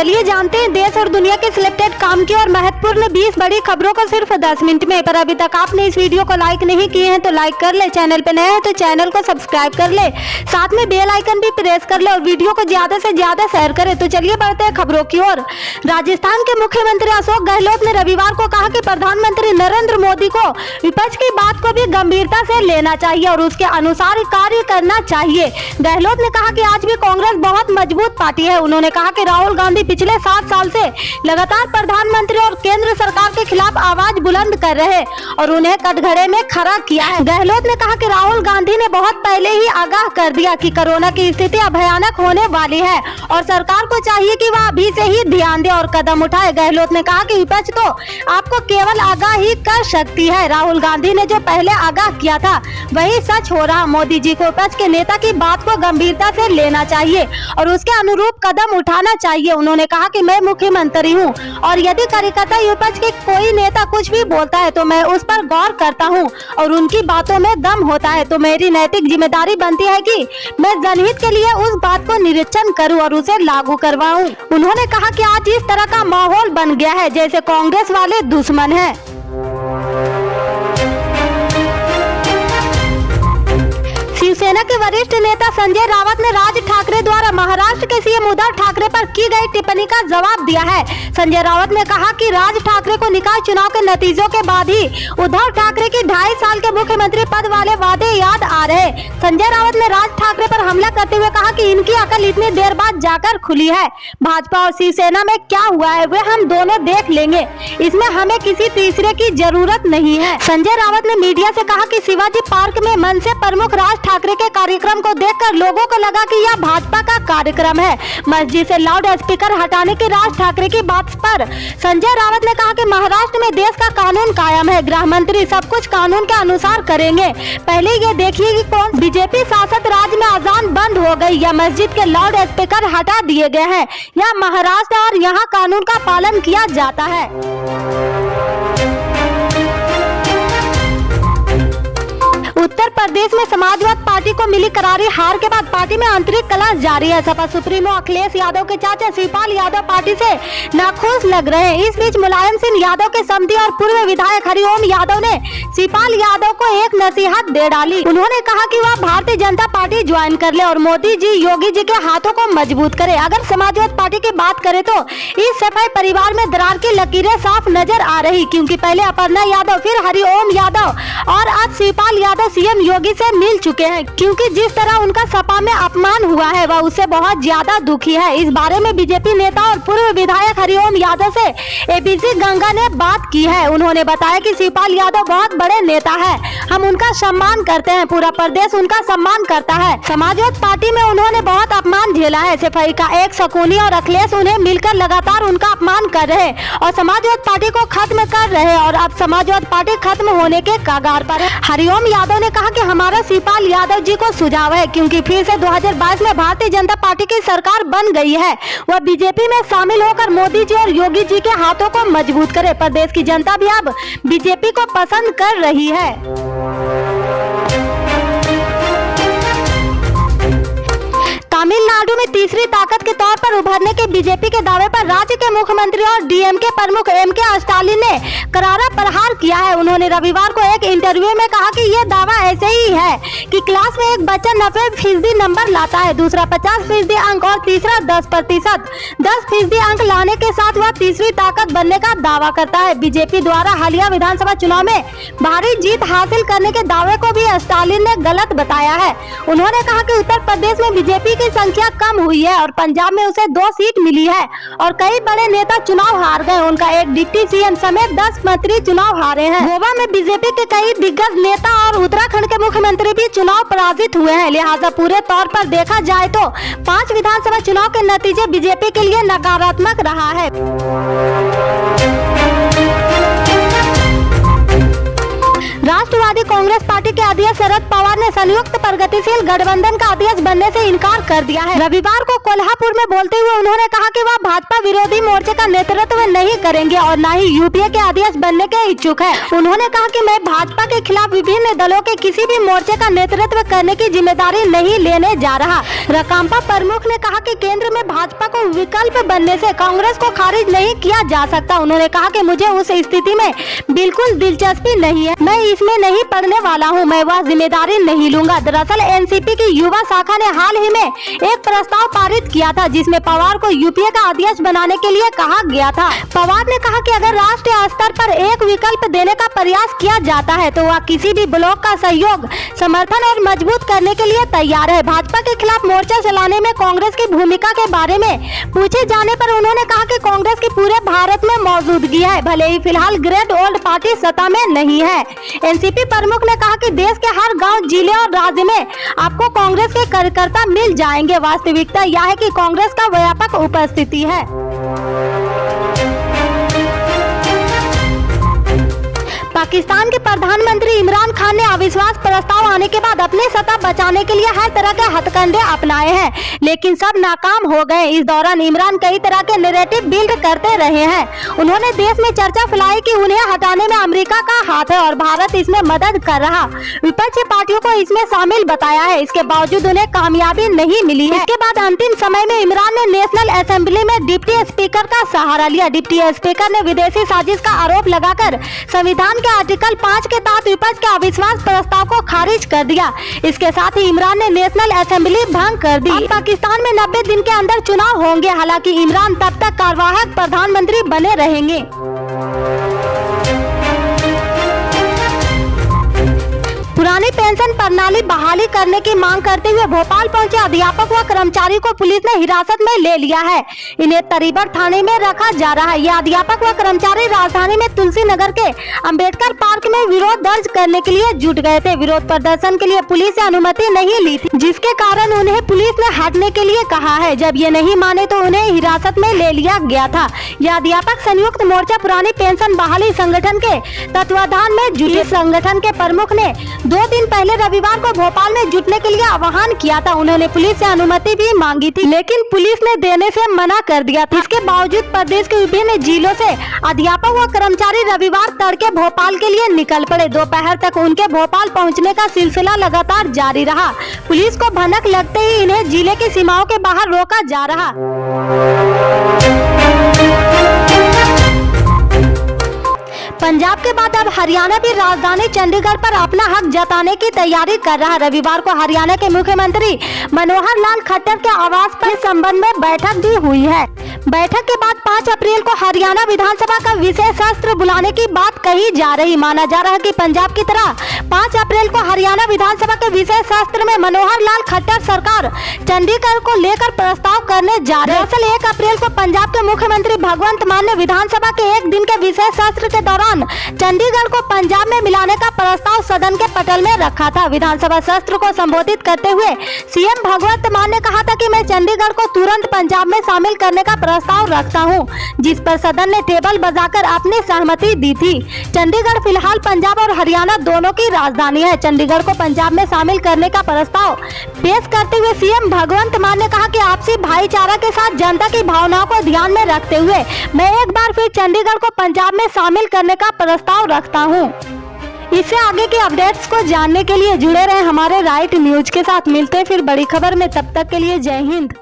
चलिए जानते हैं देश और दुनिया के सिलेक्टेड काम की और महत्वपूर्ण 20 बड़ी खबरों को सिर्फ 10 मिनट में। पर अभी तक आपने इस वीडियो को लाइक नहीं किए हैं तो लाइक कर ले, चैनल पे नए हैं तो चैनल को सब्सक्राइब कर ले, साथ में बेल आइकन भी प्रेस कर ले और वीडियो को ज्यादा से ज्यादा शेयर करें। तो चलिए बढ़ते हैं खबरों की ओर। राजस्थान के मुख्यमंत्री अशोक गहलोत ने रविवार को कहा कि प्रधानमंत्री नरेंद्र मोदी को विपक्ष की बात को भी गंभीरता से लेना चाहिए और उसके अनुसार कार्य करना चाहिए। गहलोत ने कहा कि आज भी कांग्रेस बहुत मजबूत पार्टी है। उन्होंने कहा कि राहुल गांधी पिछले 7 साल से लगातार प्रधानमंत्री और केंद्र सरकार के खिलाफ आवाज बुलंद कर रहे और उन्हें कटघरे में खड़ा किया है। गहलोत ने कहा कि राहुल गांधी ने बहुत पहले ही आगाह कर दिया कि कोरोना की स्थिति भयानक होने वाली है और सरकार को चाहिए कि वह अभी से ही ध्यान दे और कदम उठाए। गहलोत ने कहा कि विपक्ष तो आपको केवल आगाह ही कर सकती है। राहुल गांधी ने जो पहले आगाह किया था वही सच हो रहा। मोदी जी को विपक्ष के नेता की बात को गंभीरता से लेना चाहिए और उसके अनुरूप कदम उठाना चाहिए। उन्होंने कहा कि मैं मुख्यमंत्री हूं और यदि कार्यकर्ता विपक्ष के कोई नेता कुछ भी बोलता है तो मैं उस पर गौर करता हूं और उनकी बातों में दम होता है तो मेरी नैतिक जिम्मेदारी बनती है कि मैं जनहित के लिए उस बात को निरीक्षण करूं और उसे लागू करवाऊं। उन्होंने कहा कि आज इस तरह का माहौल बन गया है जैसे कांग्रेस वाले दुश्मन हैं। शिवसेना के वरिष्ठ नेता संजय रावत ने राज ठाकरे द्वारा महाराष्ट्र के सीएम उद्धव ठाकरे पर की गई टिप्पणी का जवाब दिया है। संजय रावत ने कहा कि राज ठाकरे को निकाय चुनाव के नतीजों के बाद ही उद्धव ठाकरे की 2.5 साल के मुख्यमंत्री पद वाले वादे याद आ रहे। संजय रावत ने राज ठाकरे पर हमला करते हुए कहा कि इनकी अकल इतनी देर बाद जाकर खुली है। भाजपा और शिवसेना में क्या हुआ है वे हम दोनों देख लेंगे, इसमें हमें किसी तीसरे की जरूरत नहीं है। संजय रावत ने मीडिया से कहा कि शिवाजी पार्क में मनसे प्रमुख राज ठाकरे के कार्यक्रम को देखकर लोगों को लगा कि यह भाजपा का कार्यक्रम है। मस्जिद से लाउड स्पीकर हटाने की राज ठाकरे की बात पर संजय रावत ने कहा कि महाराष्ट्र में देश का कानून कायम है, गृह मंत्री सब कुछ कानून के अनुसार करेंगे। पहले ये देखिए कि कौन बीजेपी शासित राज्य में अजान बंद हो गई या मस्जिद के लाउड स्पीकर हटा दिए गए हैं। यह महाराष्ट्र और यहाँ कानून का पालन किया जाता है। उत्तर प्रदेश में समाजवादी पार्टी को मिली करारी हार के बाद पार्टी में आंतरिक कलह जारी है। सपा सुप्रीमो अखिलेश यादव के चाचा शिवपाल यादव पार्टी से नाखुश लग रहे हैं। इस बीच मुलायम सिंह यादव के समधी और पूर्व विधायक हरिओम यादव ने शिवपाल यादव को एक नसीहत दे डाली। उन्होंने कहा कि वह भारतीय जनता पार्टी ज्वाइन कर ले और मोदी जी योगी जी के हाथों को मजबूत करे। अगर समाजवादी पार्टी की बात करें तो इस सफाई परिवार में दरार की लकीरें साफ नजर आ रही, क्योंकि पहले अपर्णा यादव, फिर हरिओम यादव और अब शिवपाल यादव सीएम योगी से मिल चुके हैं, क्योंकि जिस तरह उनका सपा में अपमान हुआ है वह उससे बहुत ज्यादा दुखी है। इस बारे में बीजेपी नेता और पूर्व विधायक हरिओम यादव से एबीसी गंगा ने बात की है। उन्होंने बताया कि शिवपाल यादव बहुत बड़े नेता है, हम उनका सम्मान करते हैं, पूरा प्रदेश उनका सम्मान करता है। समाजवादी पार्टी में उन्होंने बहुत अपमान झेला है। सफाई का एक शकुनी और अखिलेश उन्हें मिलकर लगातार उनका अपमान कर रहे और समाजवादी पार्टी को खत्म कर रहे और अब समाजवादी पार्टी खत्म होने के कगार पर है। हरिओम यादव ने कहा कि हमारा शिवपाल यादव जी को सुझाव है, क्योंकि फिर से 2022 में भारतीय जनता पार्टी की सरकार बन गई है, वह बीजेपी में शामिल होकर मोदी जी और योगी जी के हाथों को मजबूत करे। प्रदेश की जनता भी अब बीजेपी को पसंद कर रही है। तमिलनाडु में तीसरी ताकत के तौर पर उभरने के बीजेपी के दावे पर राज्य के मुख्यमंत्री और डीएमके प्रमुख एमके स्टालिन ने करारा प्रहार किया है। उन्होंने रविवार को एक इंटरव्यू में कहा कि यह दावा ऐसे ही है कि क्लास में एक बच्चा 90% नंबर लाता है, दूसरा 50% अंक और तीसरा 10%। 10% अंक लाने के साथ वह तीसरी ताकत बनने का दावा करता है। बीजेपी द्वारा हालिया विधानसभा चुनाव में भारी जीत हासिल करने के दावे को भी स्टालिन ने गलत बताया है। उन्होंने कहा कि उत्तर प्रदेश में बीजेपी की संख्या कम हुई है और पंजाब में उसे 2 सीट मिली है और कई बड़े नेता चुनाव हार गए। उनका एक डिप्टी सीएम समेत 10 मंत्री चुनाव हारे हैं। गोवा में बीजेपी के कई दिग्गज नेता और उत्तराखंड के मुख्यमंत्री भी चुनाव पराजित हुए हैं। लिहाजा पूरे तौर पर देखा जाए तो 5 विधानसभा चुनाव के नतीजे बीजेपी के लिए नकारात्मक रहा है। राष्ट्रवादी समाजवादी कांग्रेस पार्टी के अध्यक्ष शरद पवार ने संयुक्त प्रगतिशील गठबंधन का अध्यक्ष बनने से इनकार कर दिया है। रविवार को कोल्हापुर में बोलते हुए उन्होंने कहा कि वह भाजपा विरोधी मोर्चे का नेतृत्व नहीं करेंगे और न ही यूपीए के अध्यक्ष बनने के इच्छुक है। उन्होंने कहा कि मैं भाजपा के खिलाफ विभिन्न दलों के किसी भी मोर्चे का नेतृत्व करने की जिम्मेदारी नहीं लेने जा रहा। राकांपा प्रमुख ने कहा कि केंद्र में भाजपा को विकल्प बनने से कांग्रेस को खारिज नहीं किया जा सकता। उन्होंने कहा कि मुझे उस स्थिति में बिल्कुल दिलचस्पी नहीं है, मैं इसमें नहीं पड़ने वाला हूं, मैं वह जिम्मेदारी नहीं लूंगा। दरअसल एनसीपी की युवा शाखा ने हाल ही में एक प्रस्ताव पारित किया था जिसमें पवार को यूपीए का अध्यक्ष बनाने के लिए कहा गया था। पवार ने कहा कि अगर राष्ट्रीय स्तर पर एक विकल्प देने का प्रयास किया जाता है तो वह किसी भी ब्लॉक का सहयोग, समर्थन और मजबूत करने के लिए तैयार है। भाजपा के खिलाफ मोर्चा चलाने में कांग्रेस की भूमिका के बारे में पूछे जाने पर उन्होंने कहा कि कांग्रेस की पूरे भारत में मौजूदगी है, भले ही फिलहाल ग्रेट ओल्ड पार्टी सत्ता में नहीं है। एनसीपी प्रमुख ने कहा कि देश के हर गांव, जिले और राज्य में आपको कांग्रेस के कार्यकर्ता मिल जाएंगे। वास्तविकता यह है कि कांग्रेस का व्यापक उपस्थिति है। पाकिस्तान के प्रधानमंत्री इमरान खान ने अविश्वास प्रस्ताव आने के बाद अपनी सत्ता बचाने के लिए हर तरह के हथकंडे अपनाए हैं, लेकिन सब नाकाम हो गए। इस दौरान इमरान कई तरह के नैरेटिव बिल्ड करते रहे हैं। उन्होंने देश में चर्चा फैलाई कि उन्हें हटाने में अमेरिका का हाथ है और भारत इसमें मदद कर रहा। विपक्षी पार्टियों को इसमें शामिल बताया है, इसके बावजूद उन्हें कामयाबी नहीं मिली है। इसके बाद अंतिम समय में इमरान ने नेशनल असेंबली में डिप्टी स्पीकर का सहारा लिया। डिप्टी स्पीकर ने विदेशी साजिश का आरोप लगाकर संविधान के आर्टिकल 5 के तहत विपक्ष के अविश्वास प्रस्ताव को खारिज कर दिया। इसके साथ ही इमरान ने नेशनल असेंबली भंग कर दी। अब पाकिस्तान में 90 दिन के अंदर चुनाव होंगे, हालांकि इमरान तब तक कार्यवाहक प्रधानमंत्री बने रहेंगे। पुरानी पेंशन प्रणाली बहाली करने की मांग करते हुए भोपाल पहुंचे अध्यापक व कर्मचारी को पुलिस ने हिरासत में ले लिया है। इन्हें तरीबर थाने में रखा जा रहा है। ये अध्यापक व कर्मचारी राजधानी में तुलसी नगर के अंबेडकर पार्क में विरोध दर्ज करने के लिए जुट गए थे। विरोध प्रदर्शन के लिए पुलिस से अनुमति नहीं ली थी, जिसके कारण उन्हें पुलिस ने हटने के लिए कहा है। जब ये नहीं माने तो उन्हें हिरासत में ले लिया गया था। यह अध्यापक संयुक्त मोर्चा पुरानी पेंशन बहाली संगठन के तत्वाधान में जुटे। संगठन के प्रमुख ने 2 दिन पहले रविवार को भोपाल में जुटने के लिए आह्वान किया था। उन्होंने पुलिस से अनुमति भी मांगी थी, लेकिन पुलिस ने देने से मना कर दिया था। इसके बावजूद प्रदेश के विभिन्न जिलों से अध्यापक व कर्मचारी रविवार तड़के भोपाल के लिए निकल पड़े। दोपहर तक उनके भोपाल पहुंचने का सिलसिला लगातार जारी रहा। पुलिस को भनक लगते ही इन्हें जिले की सीमाओं के बाहर रोका जा रहा। पंजाब के बाद अब हरियाणा भी राजधानी चंडीगढ़ पर अपना हक जताने की तैयारी कर रहा है। रविवार को हरियाणा के मुख्यमंत्री मनोहर लाल खट्टर के आवास पर इस संबंध में बैठक भी हुई है। बैठक के बाद 5 अप्रैल को हरियाणा विधानसभा का विशेष सत्र बुलाने की बात कही जा रही। माना जा रहा है कि पंजाब की तरह 5 अप्रैल को हरियाणा विधानसभा के विशेष सत्र में मनोहर लाल खट्टर सरकार चंडीगढ़ को लेकर प्रस्ताव करने जा रहे हैं। दरअसल 1 अप्रैल को पंजाब के मुख्यमंत्री भगवंत मान ने विधानसभा के 1 दिन के विशेष सत्र के दौरान चंडीगढ़ को पंजाब में मिलाने का प्रस्ताव सदन के पटल में रखा था। विधानसभा सत्र को संबोधित करते हुए सीएम भगवंत मान ने कहा था कि मैं चंडीगढ़ को तुरंत पंजाब में शामिल करने का प्रस्ताव रखता हूं, जिस पर सदन ने टेबल बजाकर अपनी सहमति दी थी। चंडीगढ़ फिलहाल पंजाब और हरियाणा दोनों की राजधानी है। चंडीगढ़ को पंजाब में शामिल करने का प्रस्ताव पेश करते हुए सीएम भगवंत मान ने कहा कि आपसी भाईचारा के साथ जनता की भावनाओं को ध्यान में रखते हुए मैं एक बार फिर चंडीगढ़ को पंजाब में शामिल करने का प्रस्ताव रखता हूं। इससे आगे के अपडेट्स को जानने के लिए जुड़े रहे हमारे राइट न्यूज के साथ। मिलते हैं फिर बड़ी खबर में, तब तक के लिए जय हिंद।